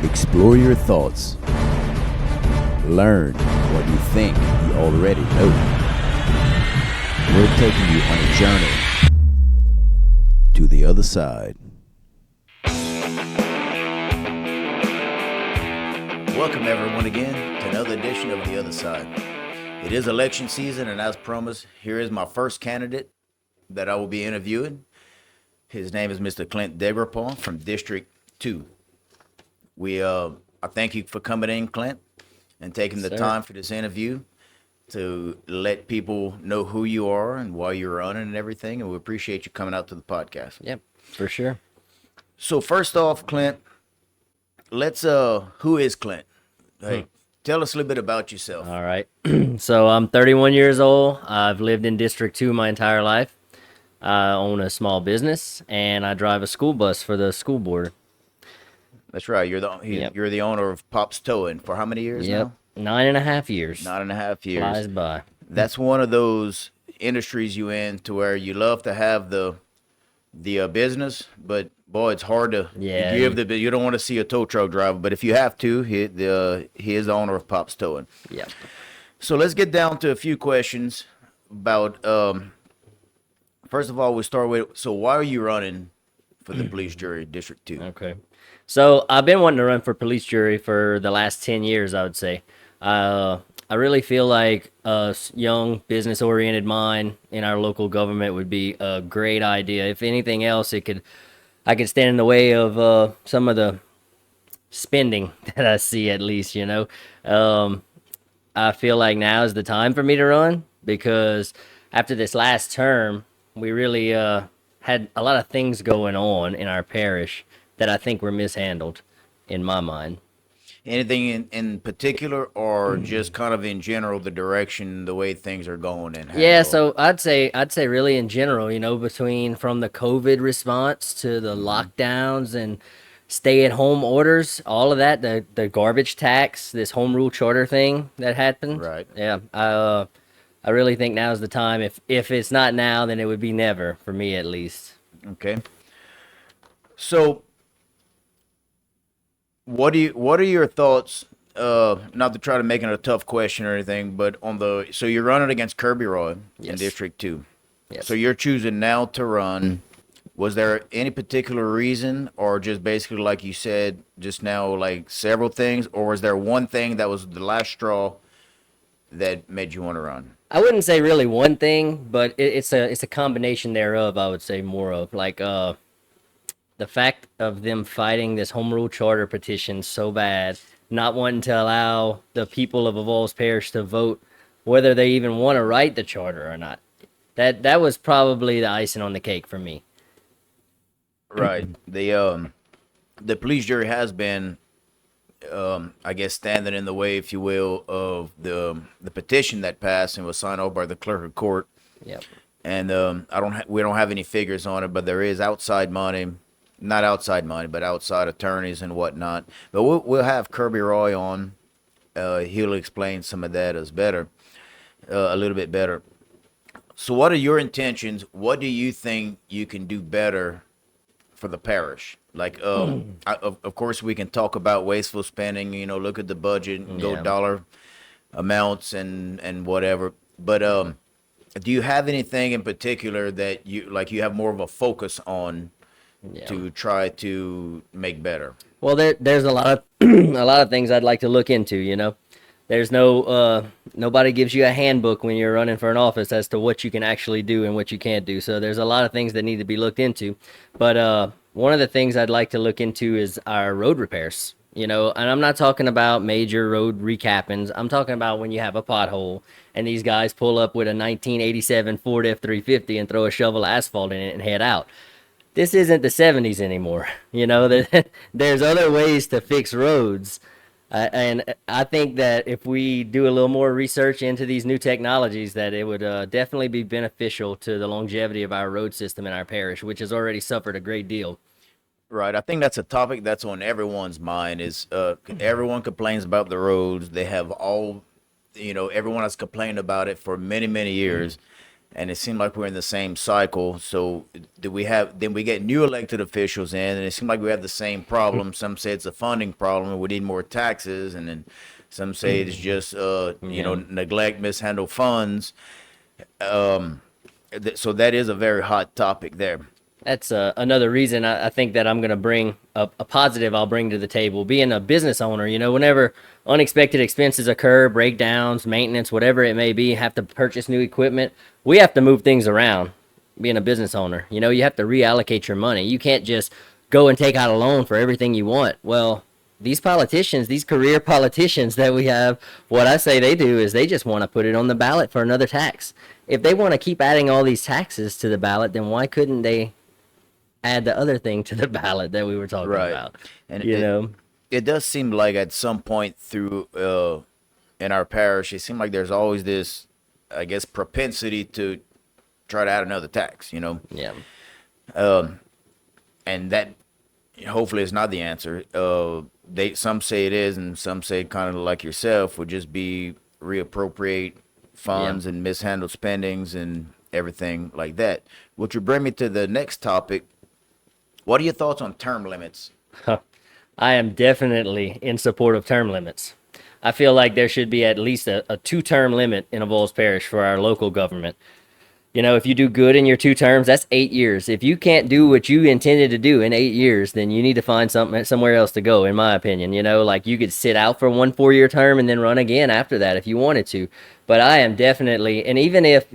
Explore your thoughts. Learn what you think you already know. We're taking you on a journey to the other side. Welcome everyone again to another edition of The Other Side. It is election season, and as promised, here is my first candidate that I will be interviewing. His name is Mr. Clint Daigrepont from District 2. I thank you for coming in, Clint, and taking the time for this interview to let people know who you are and why you're running and everything, and we appreciate you coming out to the podcast. Yep, for sure. So first off, Clint, who is Clint? Hey, tell us a little bit about yourself. All right. So I'm 31 years old. I've lived in District 2 my entire life. I own a small business, and I drive a school bus for the school board. That's right. You're the owner of Pop's Towing for how many years now? 9.5 years. 9.5 years. Flies by. That's one of those industries you in to where you love to have the business, but boy, it's hard to give you don't want to see a tow truck driver, but if you have to, he is the owner of Pop's Towing. Yeah. So let's get down to a few questions about. First of all, we start with. So why are you running for the police jury, District 2? Okay. So I've been wanting to run for police jury for the last 10 years, I would say. I really feel like a young business-oriented mind in our local government would be a great idea. If anything else, I could stand in the way of some of the spending that I see, at least, you know. I feel like now is the time for me to run because after this last term, we really had a lot of things going on in our parish that I think were mishandled, in my mind. Anything in particular, or just kind of in general, the direction, the way things are going? So I'd say really in general, you know, from the COVID response to the lockdowns and stay-at-home orders, all of that, the garbage tax, this home rule charter thing that happened. Right. Yeah. I really think now's the time. If it's not now, then it would be never, for me at least. Okay. So what are your thoughts, not to try to make it a tough question or anything, but so you're running against Kirby Roy in District 2. Yes. So you're choosing now to run. Was there any particular reason, or just basically like you said just now, like several things, or was there one thing that was the last straw that made you want to run? I wouldn't say really one thing, but it's a combination thereof, I would say more of. Like the fact of them fighting this home rule charter petition so bad, not wanting to allow the people of Avoyelles Parish to vote whether they even want to write the charter or not. That was probably the icing on the cake for me. Right. The police jury has been, I guess, standing in the way, if you will, of the petition that passed and was signed over by the clerk of court. Yep. And we don't have any figures on it, but there is outside money. Not outside money, but outside attorneys and whatnot. But we'll have Kirby Roy on. He'll explain some of that a little bit better. So what are your intentions? What do you think you can do better for the parish? Like, of course, we can talk about wasteful spending, you know, look at the budget and go dollar amounts and whatever. But do you have anything in particular that you have more of a focus on to try to make better? Well, there's a lot of a lot of things I'd like to look into, you know. There's nobody gives you a handbook when you're running for an office as to what you can actually do and what you can't do. So there's a lot of things that need to be looked into. But one of the things I'd like to look into is our road repairs, you know, and I'm not talking about major road recappings. I'm talking about when you have a pothole and these guys pull up with a 1987 Ford F-350 and throw a shovel of asphalt in it and head out. This isn't the 70s anymore. You know, there's other ways to fix roads. And I think that if we do a little more research into these new technologies, that it would definitely be beneficial to the longevity of our road system in our parish, which has already suffered a great deal. Right. I think that's a topic that's on everyone's mind. Is everyone complains about the roads. They have everyone has complained about it for many, many years. and it seemed like we're in the same cycle. So then we get new elected officials in, and it seemed like we have the same problem. Some say it's a funding problem, and we need more taxes, and then some say it's just Yeah. neglect, mishandle funds. So that is a very hot topic there. That's another reason I think that I'm going to bring a positive I'll bring to the table. Being a business owner, whenever unexpected expenses occur, breakdowns, maintenance, whatever it may be, have to purchase new equipment, we have to move things around. Being a business owner, you have to reallocate your money. You can't just go and take out a loan for everything you want. Well, these politicians, these career politicians that we have, what I say they do is they just want to put it on the ballot for another tax. If they want to keep adding all these taxes to the ballot, then why couldn't they add the other thing to the ballot that we were talking Right. about? And You know, it does seem like at some point through in our parish, it seemed like there's always this, I guess, propensity to try to add another tax. yeah, And that hopefully is not the answer. Some say it is, and some say kind of like yourself would just be reappropriate yeah. funds and mishandle spendings and everything like that. Which would bring me to the next topic. What are your thoughts on term limits? I am definitely in support of term limits. I feel like there should be at least a two-term limit in Avoyelles Parish for our local government. If you do good in your 2 terms, that's 8 years. If you can't do what you intended to do in 8 years, then you need to find somewhere else to go, in my opinion. Like you could sit out for one 4-year term and then run again after that if you wanted to. But I am definitely, and even if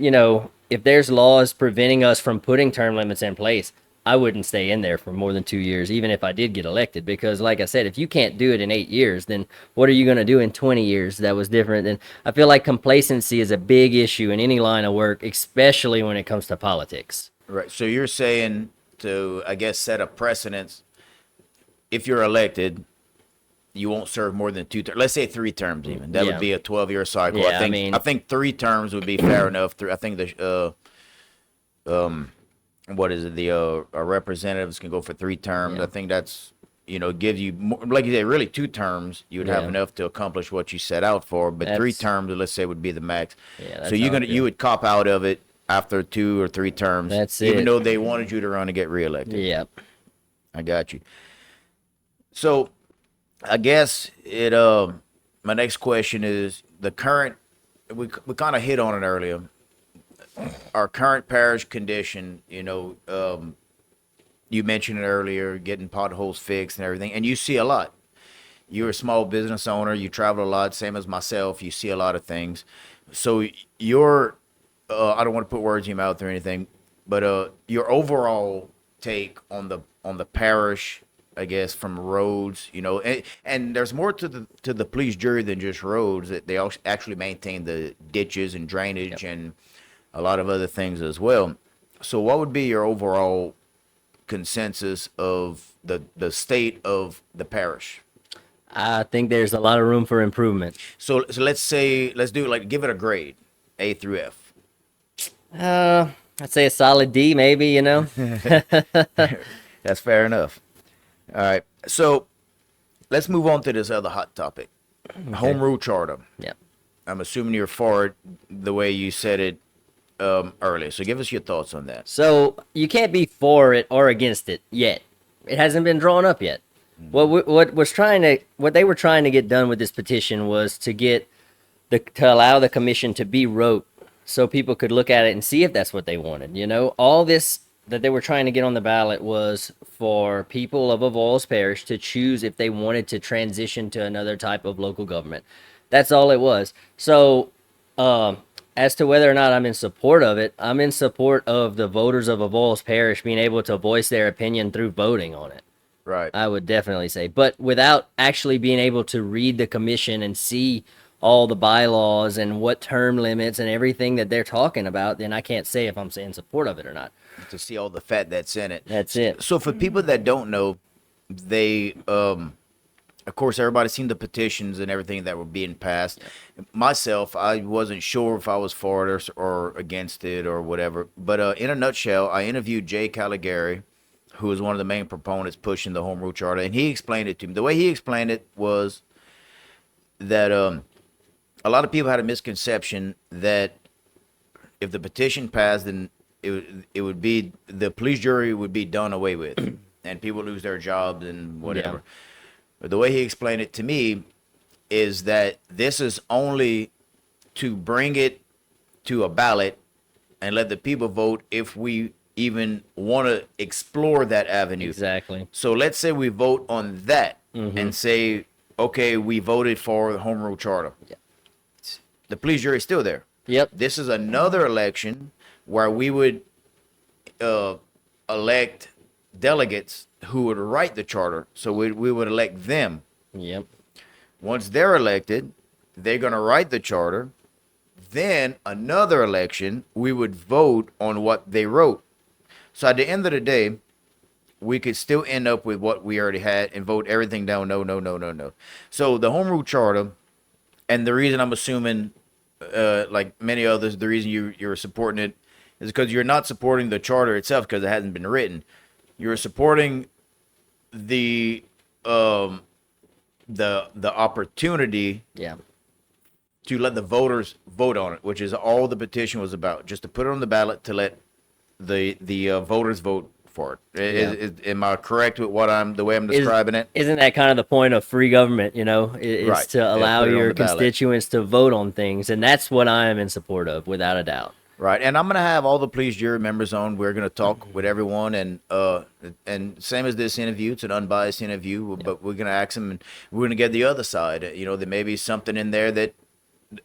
there's laws preventing us from putting term limits in place, I wouldn't stay in there for more than 2 years, even if I did get elected. Because, like I said, if you can't do it in 8 years, then what are you going to do in 20 years that was different? And I feel like complacency is a big issue in any line of work, especially when it comes to politics. Right. So you're saying to, I guess, set a precedence. If you're elected, you won't serve more than 2 terms. Let's say 3 terms, even. That would Yeah. be a 12-year cycle. Yeah, I I mean, think 3 terms would be fair enough. I think what is it? The our representatives can go for 3 terms. yeah, I think that's gives you more, like you said, really 2 terms. You would have yeah. enough to accomplish what you set out for. But three That's, terms, let's say, would be the max. yeah, So that's how I you feel. would cop out of it after 2 or 3 terms, That's even it. though they wanted you to run and get reelected. Yeah. I got you. So I guess it. My next question is the current. We kind of hit on it earlier. Our current parish condition. You mentioned it earlier, getting potholes fixed and everything, and you see a lot. You're a small business owner. You travel a lot, same as myself. You see a lot of things. So your, I don't want to put words in your mouth or anything, but your overall take on the parish, I guess, from roads, and there's more to the police jury than just roads. That they actually maintain the ditches and drainage Yep. and a lot of other things as well. So, what would be your overall consensus of the state of the parish? I think there's a lot of room for improvement. So let's do it, like, give it a grade, A through F. I'd say a solid D, maybe. That's fair enough. All right. So let's move on to this other hot topic, home rule charter. Yeah. I'm assuming you're for it the way you said it earlier. So give us your thoughts on that. So you can't be for it or against it yet. It hasn't been drawn up yet. What they were trying to get done with this petition was to allow the commission to be wrote, so people could look at it and see if that's what they wanted. All this that they were trying to get on the ballot was for people of Avoyelles Parish to choose if they wanted to transition to another type of local government. That's all it was. So, as to whether or not I'm in support of it, I'm in support of the voters of Avoyelles Parish being able to voice their opinion through voting on it. Right. I would definitely say, but without actually being able to read the commission and see all the bylaws and what term limits and everything that they're talking about, then I can't say if I'm in support of it or not. To see all the fat that's in it. That's it. So for people that don't know, they of course everybody's seen the petitions and everything that were being passed. Myself, I wasn't sure if I was for it or against it or whatever. But in a nutshell, I interviewed Jay Caligari, who was one of the main proponents pushing the home rule charter, and he explained it to me. The way he explained it was that a lot of people had a misconception that if the petition passed, then it would be the police jury would be done away with, and people lose their jobs and whatever. Yeah. But the way he explained it to me is that this is only to bring it to a ballot and let the people vote if we even want to explore that avenue. Exactly. So let's say we vote on that and say, okay, we voted for the home rule charter. Yeah. The police jury is still there. Yep. This is another election where we would elect delegates who would write the charter. So we would elect them. Yep. Once they're elected, they're going to write the charter. Then another election, we would vote on what they wrote. So at the end of the day, we could still end up with what we already had and vote everything down. No, no, no, no, no. So the home rule charter, and the reason I'm assuming, like many others, the reason you're supporting it is because you're not supporting the charter itself because it hasn't been written. You're supporting the opportunity Yeah. to let the voters vote on it, which is all the petition was about, just to put it on the ballot to let the voters vote for it. Am I correct with the way I'm describing it? Isn't that kind of the point of free government, is Right. to Yeah, allow put it on your the ballot. constituents to vote on things, and that's what I am in support of, without a doubt. Right, and I'm gonna have all the police jury members on. We're gonna talk with everyone, and same as this interview, it's an unbiased interview. But we're gonna ask them, and we're gonna get the other side. There may be something in there that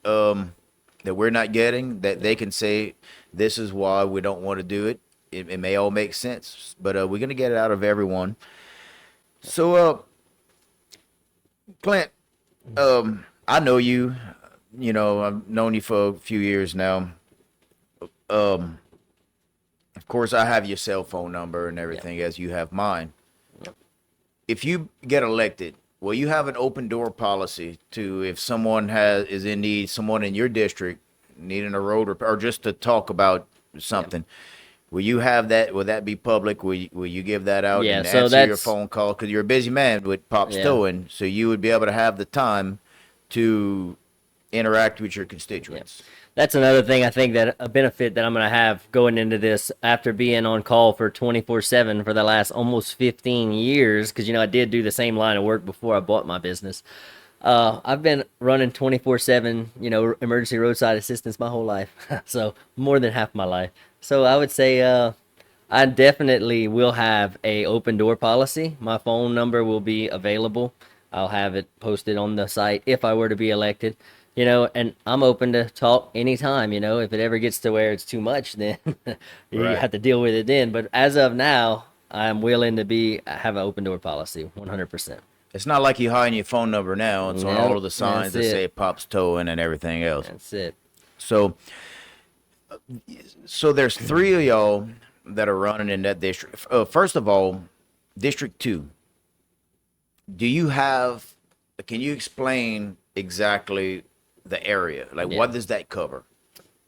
that we're not getting, that they can say this is why we don't want to do it. It may all make sense, but we're gonna get it out of everyone. So, Clint, I know you. I've known you for a few years now. Of course, I have your cell phone number and everything, as you have mine. If you get elected, will you have an open door policy to, if someone is in need, someone in your district needing a road or just to talk about something? Will you have that? Will that be public? Will you give that out Yeah, and so answer your that's- phone call? Because you're a busy man with Pops Yeah. Towing, so you would be able to have the time to interact with your constituents. That's another thing I think that a benefit that I'm going to have going into this after being on call for 24/7 for the last almost 15 years, because, I did do the same line of work before I bought my business. I've been running 24/7, emergency roadside assistance my whole life. So more than half my life. So I would say, I definitely will have a open door policy. My phone number will be available. I'll have it posted on the site if I were to be elected. And I'm open to talk anytime. If it ever gets to where it's too much, then you Right. have to deal with it then. But as of now, I'm willing to have an open door policy, 100%. It's not like you're hiding your phone number now. It's on Nope, all of the signs that that's it. say Pops Towing and everything else. That's it. So there's three of y'all that are running in that district. First of all, District 2. Can you explain exactly the area? Like, Yeah. what does that cover?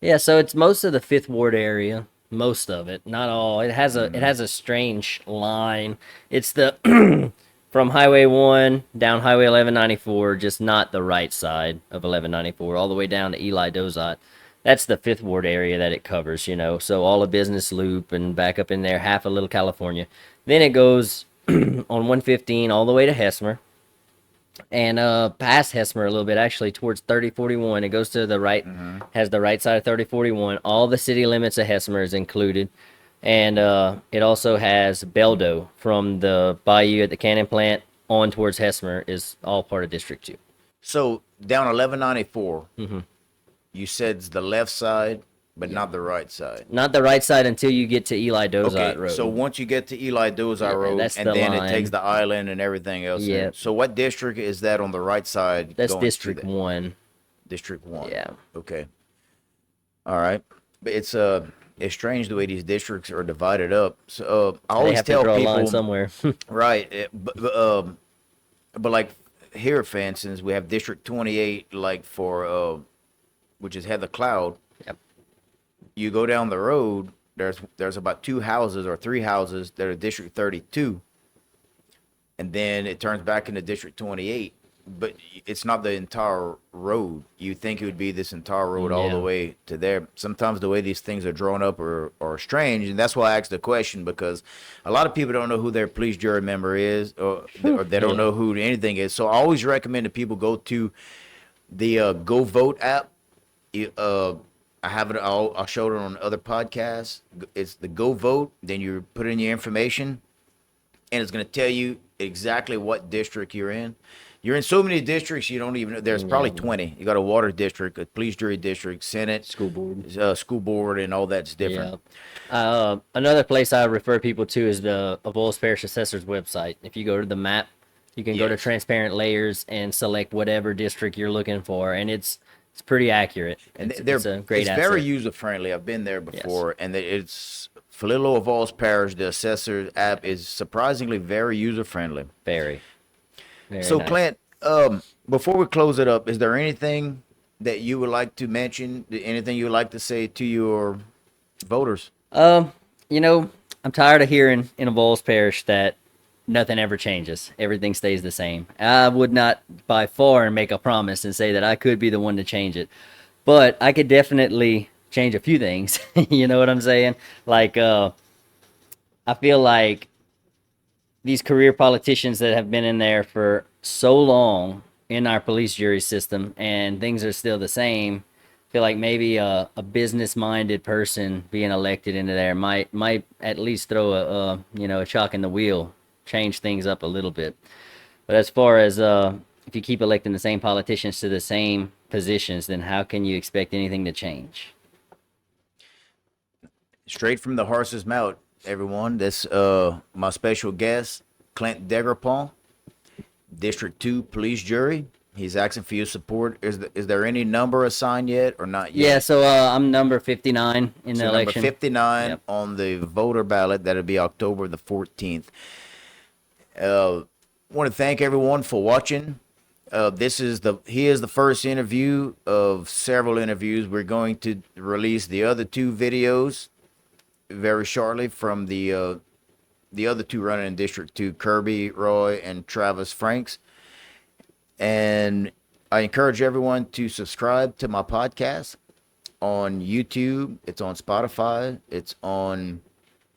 Yeah, so it's most of the Fifth Ward area, most of it, not all. It has a strange line. It's the from Highway 1 down Highway 1194, just not the right side of 1194, all the way down to Eli Dozat. That's the Fifth Ward area that it covers, So all of Business Loop and back up in there, half of Little California. Then it goes on 115 all the way to Hesmer. And past Hesmer a little bit, actually towards 3041. It goes to the right, has the right side of 3041. All the city limits of Hesmer is included. And it also has Beldo from the bayou at the cannon plant on towards Hesmer is all part of District 2. So down 1194, you said it's the left side, but not the right side. Not the right side until you get to Eli Dozat Okay, Road. so once you get to Eli Dozat Road, that's and the then line. it takes the island and everything else. in. Yep. So what district is that on the right side? That's going to District that? 1. District 1. Yeah. Okay. All right. But it's strange the way these districts are divided up. So I They always have to tell draw a people, line somewhere. right? But like here, for instance, we have District 28, like for which is Heather Cloud. Yep. You go down the road, there's about two houses or three houses that are District 32, and then it turns back into District 28, but it's not the entire road. You think it would be this entire road all the Yeah. way to there. Sometimes the way these things are drawn up are strange, and that's why I asked the question, because a lot of people don't know who their police jury member is, or they don't Yeah. know who anything is. So I always recommend that people go to the Go Vote app. I have it. I'll show it on other podcasts. It's the Go Vote. Then you put in your information, and it's going to tell you exactly what district you're in. You're in so many districts you don't even know. There's probably Yeah. 20. You got a water district, a police jury district, Senate, School board. school board, and all that's different. Yeah. Another place I refer people to is the Avoyelles Parish Assessor's website. If you go to the map, you can go to Yes. transparent layers and select whatever district you're looking for, and it's pretty accurate. And It's a great it's asset. very user friendly. I've been there Yes. before, and it's Falillo Avoyelles Parish. The assessor app is surprisingly very user friendly. Very. Very So, nice. Clint, before we close it up, is there anything that you would like to mention? Anything you would like to say to your voters? You know, I'm tired of hearing in Avoyelles Parish that nothing ever changes. Everything stays the same. I would not by far make a promise and say that I could be the one to change it. But I could definitely change a few things. You know what I'm saying? Like I feel like these career politicians that have been in there for so long in our police jury system and things are still the same. Feel like maybe a business minded person being elected into there might at least throw a chalk in the wheel, change things up a little bit. But as far as if you keep electing the same politicians to the same positions, then how can you expect anything to change? Straight from the horse's mouth, everyone. This my special guest, Clint Daigrepont, District 2 Police Jury. He's asking for your support. Is there any number assigned yet or not yet? Yeah, so I'm number 59 in the So election. number 59 Yep. on the voter ballot. That'll be October the 14th. Want to thank everyone for watching. He is the first interview of several interviews. We're going to release the other two videos very shortly from the other two running in District 2, Kirby Roy and Travis Franks. And I encourage everyone to subscribe to my podcast on YouTube. It's on Spotify. It's on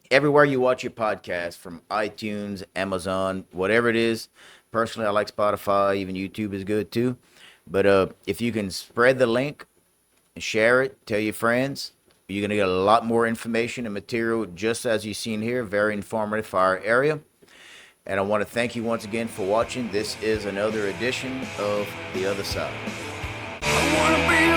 everywhere you watch your podcast, from iTunes, Amazon, whatever it is. Personally, I like Spotify. Even YouTube is good too. But if you can spread the link and share it, tell your friends, you're going to get a lot more information and material, just as you've seen here. Very informative for our area. And I want to thank you once again for watching. This is another edition of The Other Side. I wanna be